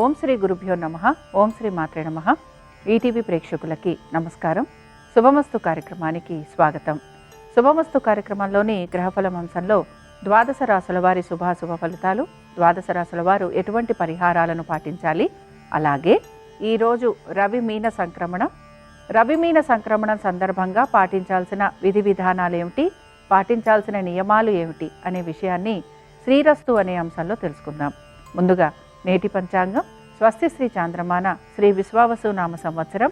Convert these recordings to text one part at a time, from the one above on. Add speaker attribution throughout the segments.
Speaker 1: ఓం శ్రీ గురుభ్యో నమః. ఓం శ్రీ మాత్రే నమః. ఈటీవీ ప్రేక్షకులకి నమస్కారం. శుభమస్తు కార్యక్రమానికి స్వాగతం. శుభమస్తు కార్యక్రమంలోని గ్రహఫలం అంశంలో ద్వాదశ రాశుల వారి శుభాశుభ ఫలితాలు, ద్వాదశ రాశుల వారు ఎటువంటి పరిహారాలను పాటించాలి, అలాగే ఈరోజు రవి మీన సంక్రమణం సందర్భంగా పాటించాల్సిన విధి విధానాలు ఏమిటి, పాటించాల్సిన నియమాలు ఏమిటి అనే విషయాన్ని శ్రీరస్తు అనే అంశంలో తెలుసుకుందాం. ముందుగా నేటి పంచాంగం స్వస్తి శ్రీ చాంద్రమాన శ్రీ విశ్వావసు నామ సంవత్సరం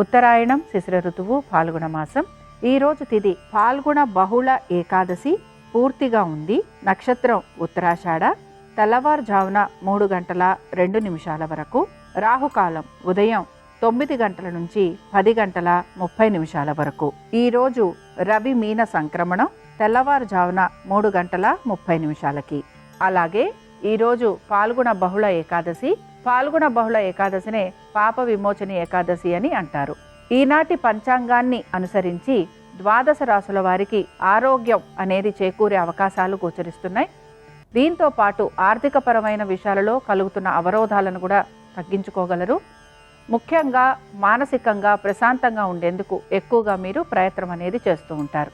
Speaker 1: ఉత్తరాయణం శిశిర ఋతువు ఫాల్గుణ మాసం. ఈరోజు తిథి ఫాల్గుణ బహుళ ఏకాదశి పూర్తిగా ఉంది. నక్షత్రం ఉత్తరాషాఢ. తెల్లవారుజామున 3:02 వరకు. రాహుకాలం ఉదయం 9 గంటల నుంచి 10:30 వరకు. ఈరోజు రవి మీన సంక్రమణం తెల్లవారుజామున 3:30 అలాగే ఈరోజు పాల్గొన బహుళ ఏకాదశి. పాల్గొన బహుళ ఏకాదశినే పాప విమోచని ఏకాదశి అని అంటారు. ఈనాటి పంచాంగాన్ని అనుసరించి ద్వాదశ రాశుల వారికి ఆరోగ్యం అనేది చేకూరే అవకాశాలు గోచరిస్తున్నాయి. దీంతో పాటు ఆర్థికపరమైన విషయాలలో కలుగుతున్న అవరోధాలను కూడా తగ్గించుకోగలరు. ముఖ్యంగా మానసికంగా ప్రశాంతంగా ఉండేందుకు ఎక్కువగా మీరు ప్రయత్నం అనేది చేస్తూ ఉంటారు.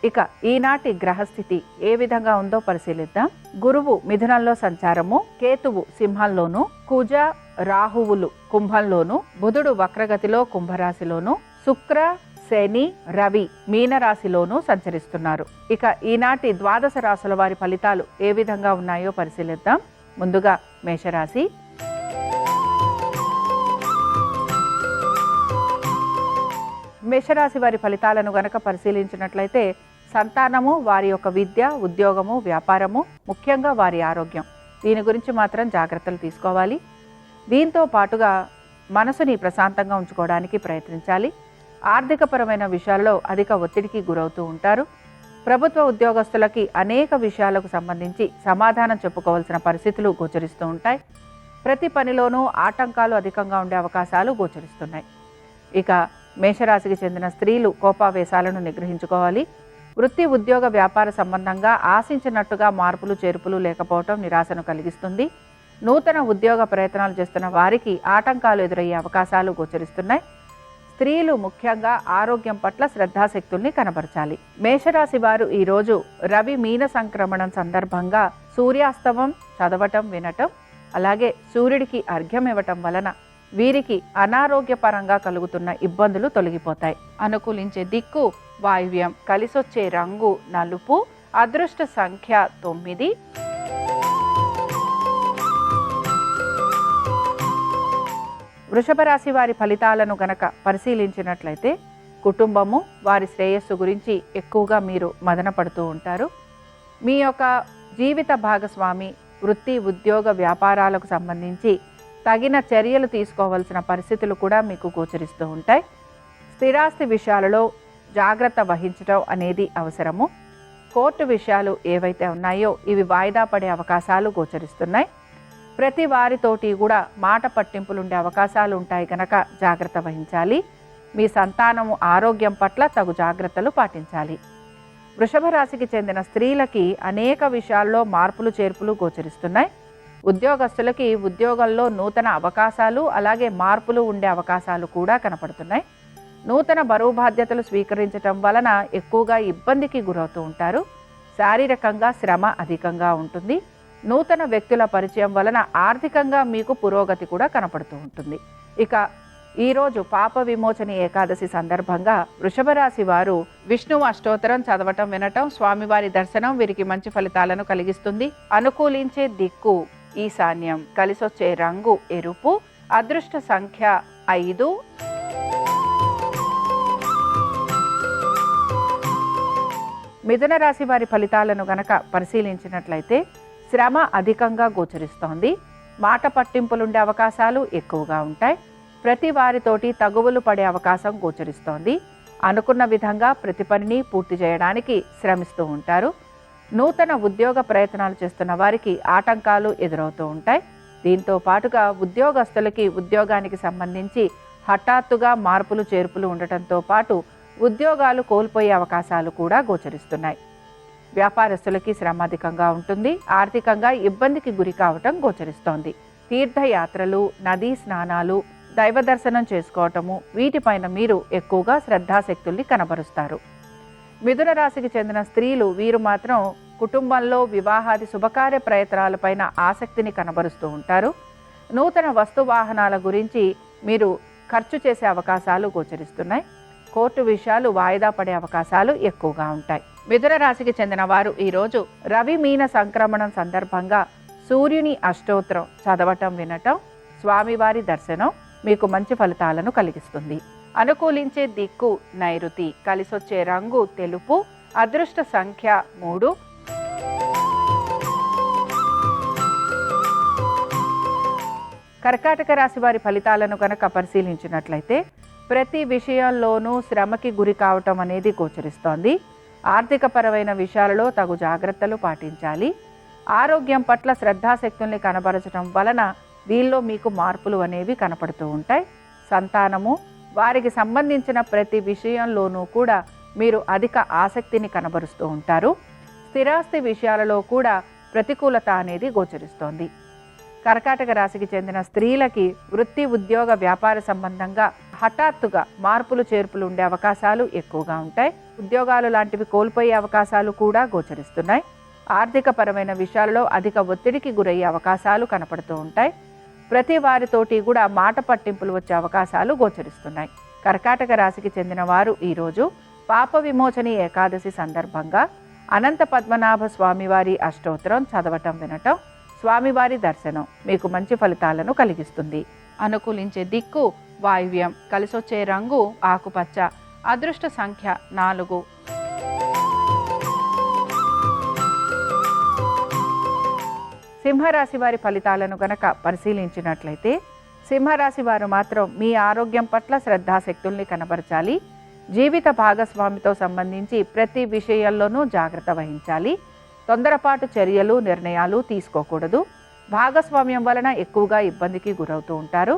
Speaker 1: ఇక ఈనాటి గ్రహస్థితి ఏ విధంగా ఉందో పరిశీలిద్దాం. గురువు మిథునంలో సంచారము, కేతువు సింహంలోను, కుజ రాహువులు కుంభంలోను, బుధుడు వక్రగతిలో కుంభరాశిలోను, శుక్ర శని రవి మీనరాశిలోనూ సంచరిస్తున్నారు. ఇక ఈనాటి ద్వాదశ రాశుల వారి ఫలితాలు ఏ విధంగా ఉన్నాయో పరిశీలిద్దాం. ముందుగా మేషరాశి. మేషరాశి వారి ఫలితాలను గనక పరిశీలించినట్లయితే సంతానము, వారి యొక్క విద్య, ఉద్యోగము, వ్యాపారము, ముఖ్యంగా వారి ఆరోగ్యం, దీని గురించి మాత్రం జాగ్రత్తలు తీసుకోవాలి. దీంతో పాటుగా మనసుని ప్రశాంతంగా ఉంచుకోవడానికి ప్రయత్నించాలి. ఆర్థికపరమైన విషయాల్లో అధిక ఒత్తిడికి గురవుతూ ఉంటారు. ప్రభుత్వ ఉద్యోగస్తులకి అనేక విషయాలకు సంబంధించి సమాధానం చెప్పుకోవాల్సిన పరిస్థితులు గోచరిస్తూ ఉంటాయి. ప్రతి పనిలోనూ ఆటంకాలు అధికంగా ఉండే అవకాశాలు గోచరిస్తున్నాయి. ఇక మేషరాశికి చెందిన స్త్రీలు కోపావేశాలను నిగ్రహించుకోవాలి. వృత్తి, ఉద్యోగ, వ్యాపార సంబంధంగా ఆశించినట్టుగా మార్పులు చేర్పులు లేకపోవటం నిరాశను కలిగిస్తుంది. నూతన ఉద్యోగ ప్రయత్నాలు చేస్తున్న వారికి ఆటంకాలు ఎదురయ్యే అవకాశాలు గోచరిస్తున్నాయి. స్త్రీలు ముఖ్యంగా ఆరోగ్యం పట్ల శ్రద్ధాశక్తుల్ని కనబరచాలి. మేషరాశి వారు ఈరోజు రవి మీన సంక్రమణం సందర్భంగా సూర్యాస్తమం చదవటం, వినటం, అలాగే సూర్యుడికి అర్ఘ్యం ఇవ్వటం వలన వీరికి అనారోగ్యపరంగా కలుగుతున్న ఇబ్బందులు తొలగిపోతాయి. అనుకూలించే దిక్కు వాయువ్యం. కలిసొచ్చే రంగు నలుపు. అదృష్ట సంఖ్య 9. వృషభ రాశి వారి ఫలితాలను గనక పరిశీలించినట్లయితే కుటుంబము, వారి శ్రేయస్సు గురించి ఎక్కువగా మీరు మదన పడుతూ ఉంటారు. మీ యొక్క జీవిత భాగస్వామి వృత్తి, ఉద్యోగ, వ్యాపారాలకు సంబంధించి తగిన చర్యలు తీసుకోవాల్సిన పరిస్థితులు కూడా మీకు గోచరిస్తూ ఉంటాయి. స్థిరాస్తి విషయాలలో జాగ్రత్త వహించడం అనేది అవసరము. కోర్టు విషయాలు ఏవైతే ఉన్నాయో ఇవి వాయిదా పడే అవకాశాలు గోచరిస్తున్నాయి. ప్రతి వారితోటి కూడా మాట పట్టింపులు ఉండే అవకాశాలు ఉంటాయి కనుక జాగ్రత్త వహించాలి. మీ సంతానము ఆరోగ్యం పట్ల తగు జాగ్రత్తలు పాటించాలి. వృషభ రాశికి చెందిన స్త్రీలకి అనేక విషయాల్లో మార్పులు చేర్పులు గోచరిస్తున్నాయి. ఉద్యోగస్తులకి ఉద్యోగంలో నూతన అవకాశాలు, అలాగే మార్పులు ఉండే అవకాశాలు కూడా కనపడుతున్నాయి. నూతన బరువు బాధ్యతలు స్వీకరించటం వలన ఎక్కువగా ఇబ్బందికి గురవుతూ ఉంటారు. శారీరకంగా శ్రమ అధికంగా ఉంటుంది. నూతన వ్యక్తుల పరిచయం వలన ఆర్థికంగా మీకు పురోగతి కూడా కనపడుతూ ఉంటుంది. ఇక ఈరోజు పాప విమోచని ఏకాదశి సందర్భంగా వృషభ రాశి వారు విష్ణువు అష్టోత్తరం చదవటం, వినటం, స్వామివారి దర్శనం వీరికి మంచి ఫలితాలను కలిగిస్తుంది. అనుకూలించే దిక్కు ఈశాన్యం. కలిసొచ్చే రంగు ఎరుపు. అదృష్ట సంఖ్య 5. మిథున రాశి వారి ఫలితాలను గనక పరిశీలించినట్లయితే శ్రమ అధికంగా గోచరిస్తోంది. మాట పట్టింపులుండే అవకాశాలు ఎక్కువగా ఉంటాయి. ప్రతి వారితోటి తగువులు పడే అవకాశం గోచరిస్తోంది. అనుకున్న విధంగా ప్రతి పనిని పూర్తి చేయడానికి శ్రమిస్తూ ఉంటారు. నూతన ఉద్యోగ ప్రయత్నాలు చేస్తున్న వారికి ఆటంకాలు ఎదురవుతూ ఉంటాయి. దీంతో పాటుగా ఉద్యోగస్తులకి ఉద్యోగానికి సంబంధించి హఠాత్తుగా మార్పులు చేర్పులు ఉండటంతో పాటు ఉద్యోగాలు కోల్పోయే అవకాశాలు కూడా గోచరిస్తున్నాయి. వ్యాపారస్తులకి శ్రమ అధికంగా ఉంటుంది. ఆర్థికంగా ఇబ్బందికి గురి కావటం గోచరిస్తోంది. తీర్థయాత్రలు, నదీ స్నానాలు, దైవ దర్శనం చేసుకోవటము, వీటిపైన మీరు ఎక్కువగా శ్రద్ధాశక్తుల్ని కనబరుస్తారు. మిథున రాశికి చెందిన స్త్రీలు వీరు మాత్రం కుటుంబంలో వివాహాది శుభకార్య ప్రయత్నాలపైన ఆసక్తిని కనబరుస్తూ ఉంటారు. నూతన వస్తు వాహనాల గురించి మీరు ఖర్చు చేసే అవకాశాలు గోచరిస్తున్నాయి. కోర్టు విషయాలు వాయిదా పడే అవకాశాలు ఎక్కువగా ఉంటాయి. మిథున రాశికి చెందిన వారు ఈరోజు రవి మీన సంక్రమణం సందర్భంగా సూర్యుని అష్టోత్తరం చదవటం, వినటం, స్వామివారి దర్శనం మీకు మంచి ఫలితాలను కలిగిస్తుంది. అనుకూలించే దిక్కు నైరుతి, కలిసొచ్చే రంగు తెలుపు, అదృష్ట సంఖ్య 3. కర్కాటక రాశి వారి ఫలితాలను కనుక పరిశీలించినట్లయితే ప్రతి విషయంలోనూ శ్రమకి గురి కావటం అనేది గోచరిస్తోంది. ఆర్థికపరమైన విషయాలలో తగు జాగ్రత్తలు పాటించాలి. ఆరోగ్యం పట్ల శ్రద్ధాశక్తుల్ని కనబరచడం వలన దీనిలో మీకు మార్పులు అనేవి కనపడుతూ ఉంటాయి. సంతానము, వారికి సంబంధించిన ప్రతి విషయంలోనూ కూడా మీరు అధిక ఆసక్తిని కనబరుస్తూ ఉంటారు. స్థిరాస్తి విషయాలలో కూడా ప్రతికూలత అనేది గోచరిస్తోంది. కర్కాటక రాశికి చెందిన స్త్రీలకి వృత్తి, ఉద్యోగ, వ్యాపార సంబంధంగా హఠాత్తుగా మార్పులు చేర్పులు ఉండే అవకాశాలు ఎక్కువగా ఉంటాయి. ఉద్యోగాలు లాంటివి కోల్పోయే అవకాశాలు కూడా గోచరిస్తున్నాయి. ఆర్థిక పరమైన విషయాలలో అధిక ఒత్తిడికి గురయ్యే అవకాశాలు కనపడుతూ ఉంటాయి. ప్రతి వారితోటి కూడా మాట పట్టింపులు వచ్చే అవకాశాలు గోచరిస్తున్నాయి. కర్కాటక రాశికి చెందిన వారు ఈరోజు పాప విమోచని ఏకాదశి సందర్భంగా అనంత పద్మనాభ స్వామివారి అష్టోత్తరం చదవటం, వినటం, స్వామివారి దర్శనం మీకు మంచి ఫలితాలను కలిగిస్తుంది. అనుకూలించే దిక్కు వాయువ్యం, కలిసొచ్చే రంగు ఆకుపచ్చ, అదృష్ట సంఖ్య 4. సింహరాశి వారి ఫలితాలను గనక పరిశీలించినట్లయితే సింహరాశి వారు మాత్రం మీ ఆరోగ్యం పట్ల శ్రద్ధాశక్తుల్ని కనబరచాలి. జీవిత భాగస్వామితో సంబంధించి ప్రతి విషయంలోనూ జాగ్రత్త వహించాలి. తొందరపాటు చర్యలు, నిర్ణయాలు తీసుకోకూడదు. భాగస్వామ్యం వలన ఎక్కువగా ఇబ్బందికి గురవుతూ ఉంటారు.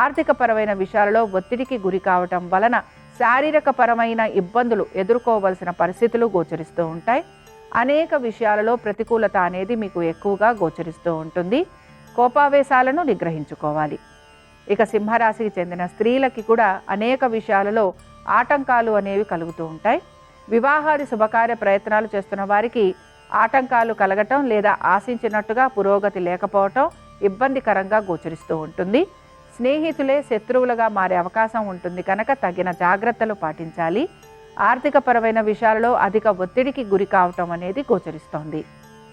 Speaker 1: ఆర్థిక పరమైన విషయాలలో ఒత్తిడికి గురి కావటం వలన శారీరక పరమైన ఇబ్బందులు ఎదుర్కోవలసిన పరిస్థితులు గోచరిస్తూ ఉంటాయి. అనేక విషయాలలో ప్రతికూలత అనేది మీకు ఎక్కువగా గోచరిస్తూ ఉంటుంది. కోపావేశాలను నిగ్రహించుకోవాలి. ఇక సింహరాశికి చెందిన స్త్రీలకి కూడా అనేక విషయాలలో ఆటంకాలు అనేవి కలుగుతూ ఉంటాయి. వివాహాది శుభకార్య ప్రయత్నాలు చేస్తున్న వారికి ఆటంకాలు కలగటం లేదా ఆశించినట్టుగా పురోగతి లేకపోవటం ఇబ్బందికరంగా గోచరిస్తూ ఉంటుంది. స్నేహితులే శత్రువులుగా మారే అవకాశం ఉంటుంది కనుక తగిన జాగ్రత్తలు పాటించాలి. ఆర్థిక పరమైన విషయాలలో అధిక ఒత్తిడికి గురి కావటం అనేది గోచరిస్తోంది.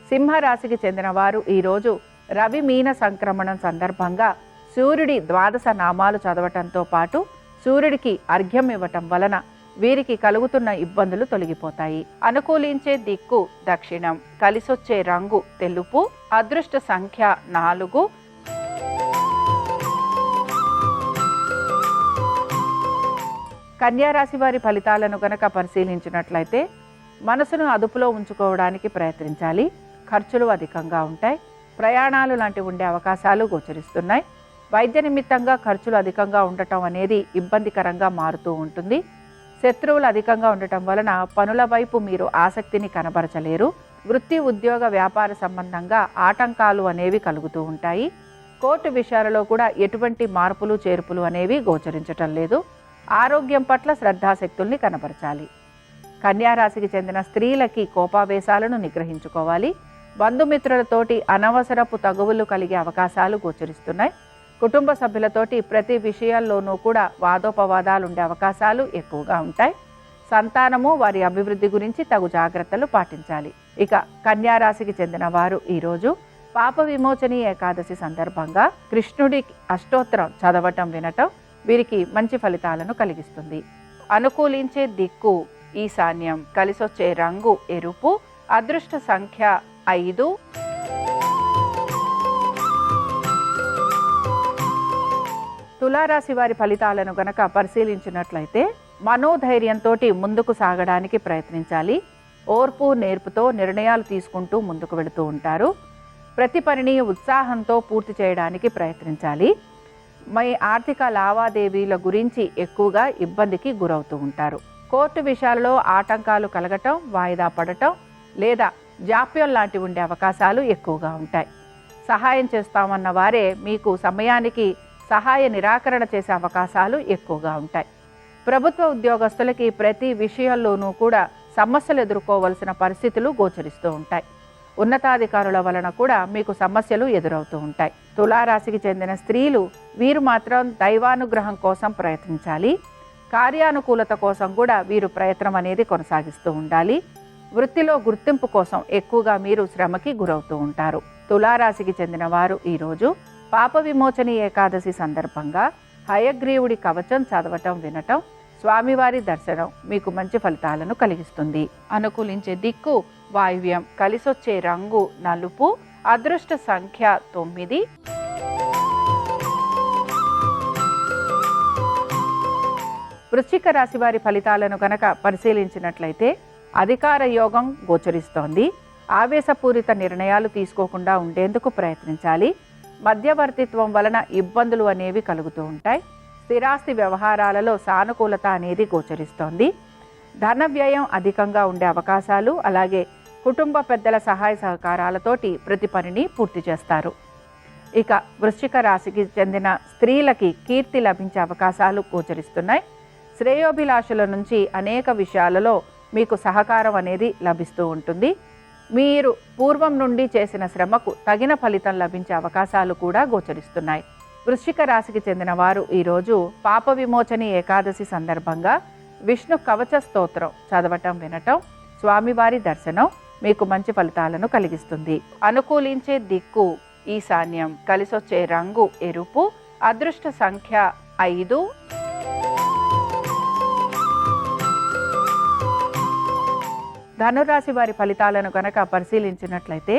Speaker 1: సింహరాశికి చెందిన వారు ఈరోజు రవి మీన సంక్రమణం సందర్భంగా సూర్యుడి 12 నామాలు చదవటంతో పాటు సూర్యుడికి అర్ఘ్యం ఇవ్వటం వలన వీరికి కలుగుతున్న ఇబ్బందులు తొలగిపోతాయి. అనుకూలించే దిక్కు దక్షిణం, కలిసొచ్చే రంగు తెలుపు, అదృష్ట సంఖ్య 4. కన్యారాశి వారి ఫలితాలను గనక పరిశీలించినట్లయితే మనసును అదుపులో ఉంచుకోవడానికి ప్రయత్నించాలి. ఖర్చులు అధికంగా ఉంటాయి. ప్రయాణాలు లాంటివి ఉండే అవకాశాలు గోచరిస్తున్నాయి. వైద్య నిమిత్తంగా ఖర్చులు అధికంగా ఉండటం అనేది ఇబ్బందికరంగా మారుతూ ఉంటుంది. శత్రువులు అధికంగా ఉండటం వలన పనుల వైపు మీరు ఆసక్తిని కనబరచలేరు. వృత్తి, ఉద్యోగ, వ్యాపార సంబంధంగా ఆటంకాలు అనేవి కలుగుతూ ఉంటాయి. కోర్టు విషయాలలో కూడా ఎటువంటి మార్పులు చేర్పులు అనేవి గోచరించటం లేదు. ఆరోగ్యం పట్ల శ్రద్ధాశక్తుల్ని కనబరచాలి. కన్యారాశికి చెందిన స్త్రీలకి కోపావేశాలను నిగ్రహించుకోవాలి. బంధుమిత్రులతోటి అనవసరపు తగువులు కలిగే అవకాశాలు గోచరిస్తున్నాయి. కుటుంబ సభ్యులతోటి ప్రతి విషయాల్లోనూ కూడా వాదోపవాదాలు ఉండే అవకాశాలు ఎక్కువగా ఉంటాయి. సంతానము, వారి అభివృద్ధి గురించి తగు జాగ్రత్తలు పాటించాలి. ఇక కన్యారాశికి చెందిన వారు ఈరోజు పాప విమోచని ఏకాదశి సందర్భంగా కృష్ణుడి అష్టోత్తరం చదవటం, వినటం వీరికి మంచి ఫలితాలను కలిగిస్తుంది. అనుకూలించే దిక్కు ఈశాన్యం, కలిసొచ్చే రంగు ఎరుపు, అదృష్ట సంఖ్య 5. తులారాశి వారి ఫలితాలను గనక పరిశీలించినట్లయితే మనోధైర్యంతో ముందుకు సాగడానికి ప్రయత్నించాలి. ఓర్పు, నేర్పుతో నిర్ణయాలు తీసుకుంటూ ముందుకు వెళుతూ ఉంటారు. ప్రతి పనిని ఉత్సాహంతో పూర్తి చేయడానికి ప్రయత్నించాలి. మీ ఆర్థిక లావాదేవీల గురించి ఎక్కువగా ఇబ్బందికి గురవుతూ ఉంటారు. కోర్టు విషయాలలో ఆటంకాలు కలగటం, వాయిదా పడటం లేదా జాప్యం లాంటివి ఉండే అవకాశాలు ఎక్కువగా ఉంటాయి. సహాయం చేస్తామన్న వారే మీకు సమయానికి సహాయ నిరాకరణ చేసే అవకాశాలు ఎక్కువగా ఉంటాయి. ప్రభుత్వ ఉద్యోగస్తులకి ప్రతి విషయంలోనూ కూడా సమస్యలు ఎదుర్కోవలసిన పరిస్థితులు గోచరిస్తూ ఉంటాయి. ఉన్నతాధికారుల వలన కూడా మీకు సమస్యలు ఎదురవుతూ ఉంటాయి. తులారాశికి చెందిన స్త్రీలు వీరు మాత్రం దైవానుగ్రహం కోసం ప్రయత్నించాలి. కార్యానుకూలత కోసం కూడా వీరు ప్రయత్నం అనేది కొనసాగిస్తూ ఉండాలి. వృత్తిలో గుర్తింపు కోసం ఎక్కువగా మీరు శ్రమకి గురవుతూ ఉంటారు. తులారాశికి చెందిన వారు ఈరోజు పాప విమోచని ఏకాదశి సందర్భంగా హయగ్రీవుడి కవచం చదవటం, వినటం, స్వామివారి దర్శనం మీకు మంచి ఫలితాలను కలిగిస్తుంది. అనుకూలించే దిక్కు వాయువ్యం, కలిసొచ్చే రంగు నలుపు, అదృష్ట సంఖ్య 9. వృశ్చిక రాశి వారి ఫలితాలను కనుక పరిశీలించినట్లయితే అధికార యోగం గోచరిస్తోంది. ఆవేశపూరిత నిర్ణయాలు తీసుకోకుండా ఉండేందుకు ప్రయత్నించాలి. మధ్యవర్తిత్వం వలన ఇబ్బందులు అనేవి కలుగుతూ ఉంటాయి. స్థిరాస్తి వ్యవహారాలలో సానుకూలత అనేది గోచరిస్తోంది. ధన వ్యయం అధికంగా ఉండే అవకాశాలు, అలాగే కుటుంబ పెద్దల సహాయ సహకారాలతోటి ప్రతి పనిని పూర్తి చేస్తారు. ఇక వృశ్చిక రాశికి చెందిన స్త్రీలకి కీర్తి లభించే అవకాశాలు గోచరిస్తున్నాయి. శ్రేయోభిలాషుల నుంచి అనేక విషయాలలో మీకు సహకారం అనేది లభిస్తూ ఉంటుంది. మీరు పూర్వం నుండి చేసిన శ్రమకు తగిన ఫలితం లభించే అవకాశాలు కూడా గోచరిస్తున్నాయి. వృశ్చిక రాశికి చెందిన వారు ఈరోజు పాప విమోచని ఏకాదశి సందర్భంగా విష్ణు కవచ స్తోత్రం చదవటం, వినటం, స్వామివారి దర్శనం మీకు మంచి ఫలితాలను కలిగిస్తుంది. అనుకూలించే దిక్కు ఈశాన్యం, కలిసొచ్చే రంగు ఎరుపు, అదృష్ట సంఖ్య 5. ధనురాశి వారి ఫలితాలను కనుక పరిశీలించినట్లయితే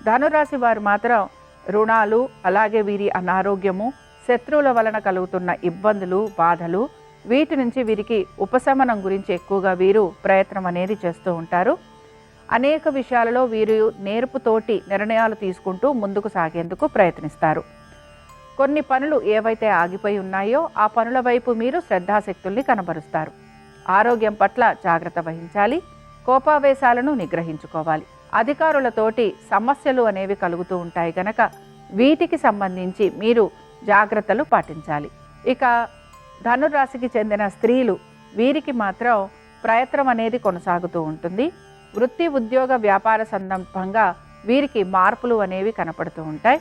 Speaker 1: ధనురాశి వారు మాత్రం రుణాలు, అలాగే వీరి అనారోగ్యము, శత్రువుల వలన కలుగుతున్న ఇబ్బందులు, బాధలు, వీటి నుంచి వీరికి ఉపశమనం గురించి ఎక్కువగా వీరు ప్రయత్నం అనేది చేస్తూ ఉంటారు. అనేక విషయాలలో వీరు నేర్పుతోటి నిర్ణయాలు తీసుకుంటూ ముందుకు సాగేందుకు ప్రయత్నిస్తారు. కొన్ని పనులు ఏవైతే ఆగిపోయి ఉన్నాయో ఆ పనుల వైపు మీరు శ్రద్ధాశక్తుల్ని కనబరుస్తారు. ఆరోగ్యం పట్ల జాగ్రత్త వహించాలి. కోపావేశాలను నిగ్రహించుకోవాలి. అధికారులతోటి సమస్యలు అనేవి కలుగుతూ ఉంటాయి కనుక వీటికి సంబంధించి మీరు జాగ్రత్తలు పాటించాలి. ఇక ధనురాశికి చెందిన స్త్రీలు వీరికి మాత్రం ప్రయత్నం అనేది కొనసాగుతూ ఉంటుంది. వృత్తి, ఉద్యోగ, వ్యాపార సందర్భంగా వీరికి మార్పులు అనేవి కనపడుతూ ఉంటాయి.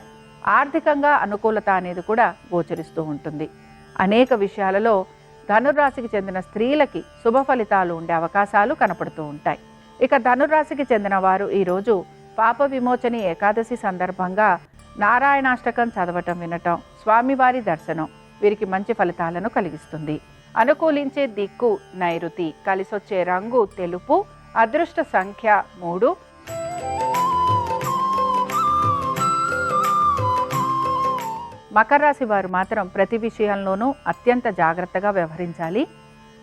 Speaker 1: ఆర్థికంగా అనుకూలత అనేది కూడా గోచరిస్తూ ఉంటుంది. అనేక విషయాలలో ధనురాశికి చెందిన స్త్రీలకి శుభ ఫలితాలు ఉండే అవకాశాలు కనపడుతూ ఉంటాయి. ఇక ధనురాశికి చెందిన వారు ఈరోజు పాప విమోచని ఏకాదశి సందర్భంగా నారాయణాష్టకం చదవటం, వినటం, స్వామివారి దర్శనం వీరికి మంచి ఫలితాలను కలిగిస్తుంది. అనుకూలించే దిక్కు నైరుతి, కలిసొచ్చే రంగు తెలుపు, అదృష్ట సంఖ్య 3. మకర రాశి వారు మాత్రం ప్రతి విషయంలోనూ అత్యంత జాగ్రత్తగా వ్యవహరించాలి.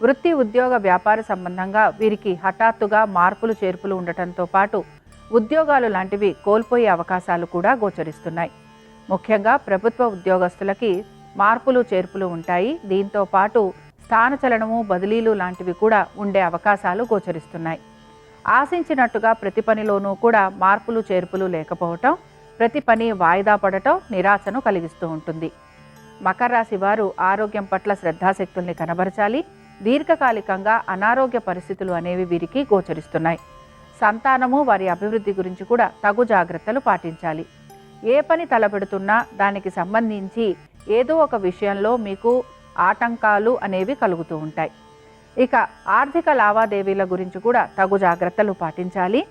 Speaker 1: వృత్తి, ఉద్యోగ, వ్యాపార సంబంధంగా వీరికి హఠాత్తుగా మార్పులు, చేర్పులు ఉండటంతో పాటు ఉద్యోగాలు లాంటివి కోల్పోయే అవకాశాలు కూడా గోచరిస్తున్నాయి. ముఖ్యంగా ప్రభుత్వ ఉద్యోగస్తులకి మార్పులు, చేర్పులు ఉంటాయి. దీంతో పాటు స్థానచలనము, బదిలీలు లాంటివి కూడా ఉండే అవకాశాలు గోచరిస్తున్నాయి. ఆశించినట్టుగా ప్రతి పనిలోనూ కూడా మార్పులు, చేర్పులు లేకపోవటం, ప్రతి పని వాయిదా పడటం నిరాశను కలిగిస్తూ ఉంటుంది. మకర రాశి వారు ఆరోగ్యం పట్ల శ్రద్ధాశక్తుల్ని కనబరచాలి. దీర్ఘకాలికంగా అనారోగ్య పరిస్థితులు అనేవి వీరికి గోచరిస్తున్నాయి. సంతానము, వారి అభివృద్ధి గురించి కూడా తగు జాగ్రత్తలు పాటించాలి. ఏ పని తలపెడుతున్నా దానికి సంబంధించి ఏదో ఒక విషయంలో మీకు ఆటంకాలు అనేవి కలుగుతూ ఉంటాయి. ఇక ఆర్థిక లావాదేవీల గురించి కూడా తగు జాగ్రత్తలు పాటించాలి.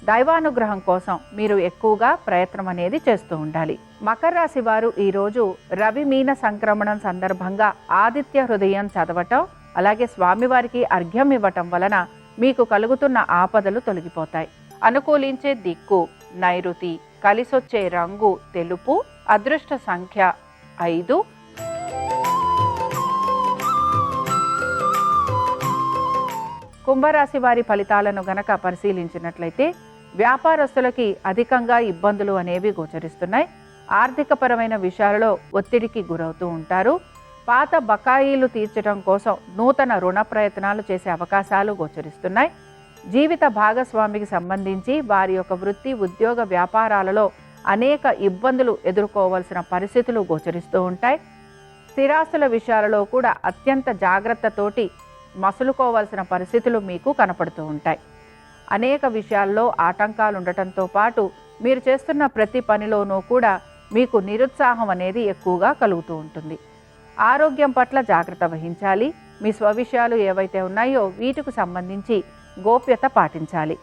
Speaker 1: దైవానుగ్రహం కోసం మీరు ఎక్కువగా ప్రయత్నం అనేది చేస్తూ ఉండాలి. మకర రాశి వారు ఈరోజు రవి మీన సంక్రమణం సందర్భంగా ఆదిత్య హృదయం చదవటం, అలాగే స్వామివారికి అర్ఘ్యం ఇవ్వటం వలన మీకు కలుగుతున్న ఆపదలు తొలగిపోతాయి. అనుకూలించే దిక్కు నైరుతి, కలిసొచ్చే రంగు తెలుపు, అదృష్ట సంఖ్య 5. కుంభరాశి వారి ఫలితాలను గనక పరిశీలించినట్లయితే వ్యాపారస్తులకి అధికంగా ఇబ్బందులు అనేవి గోచరిస్తున్నాయి. ఆర్థికపరమైన విషయాలలో ఒత్తిడికి గురవుతూ ఉంటారు. పాత బకాయిలు తీర్చడం కోసం నూతన రుణ ప్రయత్నాలు చేసే అవకాశాలు గోచరిస్తున్నాయి. జీవిత భాగస్వామికి సంబంధించి వారి యొక్క వృత్తి, ఉద్యోగ, వ్యాపారాలలో అనేక ఇబ్బందులు ఎదుర్కోవాల్సిన పరిస్థితులు గోచరిస్తూ ఉంటాయి. స్థిరాస్తుల విషయాలలో కూడా అత్యంత జాగ్రత్తతోటి మసులుకోవాల్సిన పరిస్థితులు మీకు కనపడుతూ ఉంటాయి. అనేక విషయాల్లో ఆటంకాలు ఉండటంతో పాటు మీరు చేస్తున్న ప్రతి పనిలోనూ కూడా మీకు నిరుత్సాహం అనేది ఎక్కువగా కలుగుతూ ఉంటుంది. ఆరోగ్యం పట్ల జాగ్రత్త వహించాలి. మీ స్వవిషయాలు ఏవైతే ఉన్నాయో వీటికి సంబంధించి గోప్యత పాటించాలి.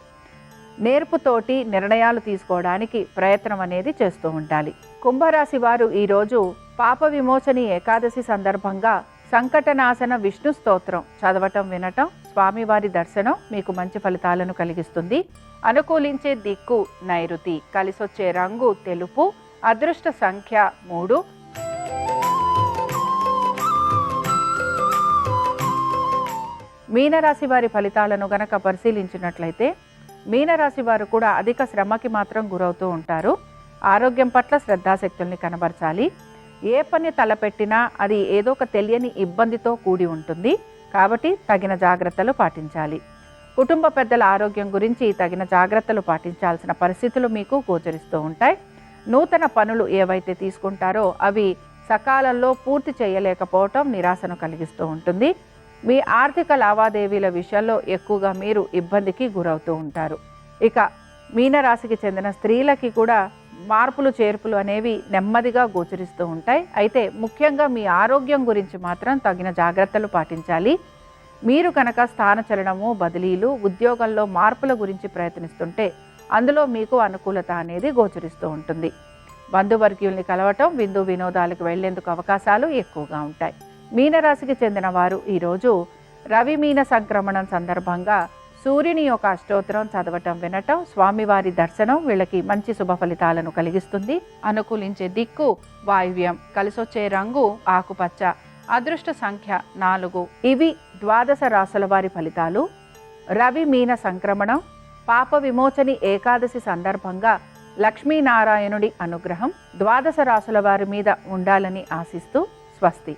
Speaker 1: నేర్పుతోటి నిర్ణయాలు తీసుకోవడానికి ప్రయత్నం అనేది చేస్తూ ఉండాలి. కుంభరాశి వారు ఈరోజు పాప విమోచని ఏకాదశి సందర్భంగా సంకటనాశన విష్ణు స్తోత్రం చదవటం, వినటం, స్వామివారి దర్శనం మీకు మంచి ఫలితాలను కలిగిస్తుంది. అనుకూలించే దిక్కు నైరుతి, కలిసొచ్చే రంగు తెలుపు, అదృష్ట సంఖ్య 3. మీనరాశి వారి ఫలితాలను గనక పరిశీలించినట్లయితే మీనరాశి వారు కూడా అధిక శ్రమకి మాత్రం గురవుతూ ఉంటారు. ఆరోగ్యం పట్ల శ్రద్ధాశక్తుల్ని కనబరచాలి. ఏ పని తలపెట్టినా అది ఏదో ఒక తెలియని ఇబ్బందితో కూడి ఉంటుంది. కాబట్టి తగిన జాగ్రత్తలు పాటించాలి. కుటుంబ పెద్దల ఆరోగ్యం గురించి తగిన జాగ్రత్తలు పాటించాల్సిన పరిస్థితులు మీకు గోచరిస్తూ ఉంటాయి. నూతన పనులు ఏవైతే తీసుకుంటారో అవి సకాలంలో పూర్తి చేయలేకపోవటం నిరాశను కలిగిస్తూ ఉంటుంది. మీ ఆర్థిక లావాదేవీల విషయంలో ఎక్కువగా మీరు ఇబ్బందికి గురవుతూ ఉంటారు. ఇక మీనరాశికి చెందిన స్త్రీలకి కూడా మార్పులు చేర్పులు అనేవి నెమ్మదిగా గోచరిస్తూ ఉంటాయి. అయితే ముఖ్యంగా మీ ఆరోగ్యం గురించి మాత్రం తగిన జాగ్రత్తలు పాటించాలి. మీరు కనుక స్థానచలనము, బదిలీలు, ఉద్యోగంలో మార్పుల గురించి ప్రయత్నిస్తుంటే అందులో మీకు అనుకూలత అనేది గోచరిస్తూ ఉంటుంది. బంధువర్గీయుల్ని కలవటం, విందు వినోదాలకు వెళ్లేందుకు అవకాశాలు ఎక్కువగా ఉంటాయి. మీనరాశికి చెందిన వారు ఈరోజు రవి మీన సంక్రమణం సందర్భంగా సూర్యుని యొక్క అష్టోత్తరం చదవటం, వినటం, స్వామివారి దర్శనం వీళ్ళకి మంచి శుభ ఫలితాలను కలిగిస్తుంది. అనుకూలించే దిక్కు వాయువ్యం, కలిసొచ్చే రంగు ఆకుపచ్చ, అదృష్ట సంఖ్య 4. ఇవి ద్వాదశ రాశుల వారి ఫలితాలు. రవి మీన సంక్రమణం, పాప విమోచని ఏకాదశి సందర్భంగా లక్ష్మీనారాయణుడి అనుగ్రహం ద్వాదశ రాశుల వారి మీద ఉండాలని ఆశిస్తూ స్వస్తి.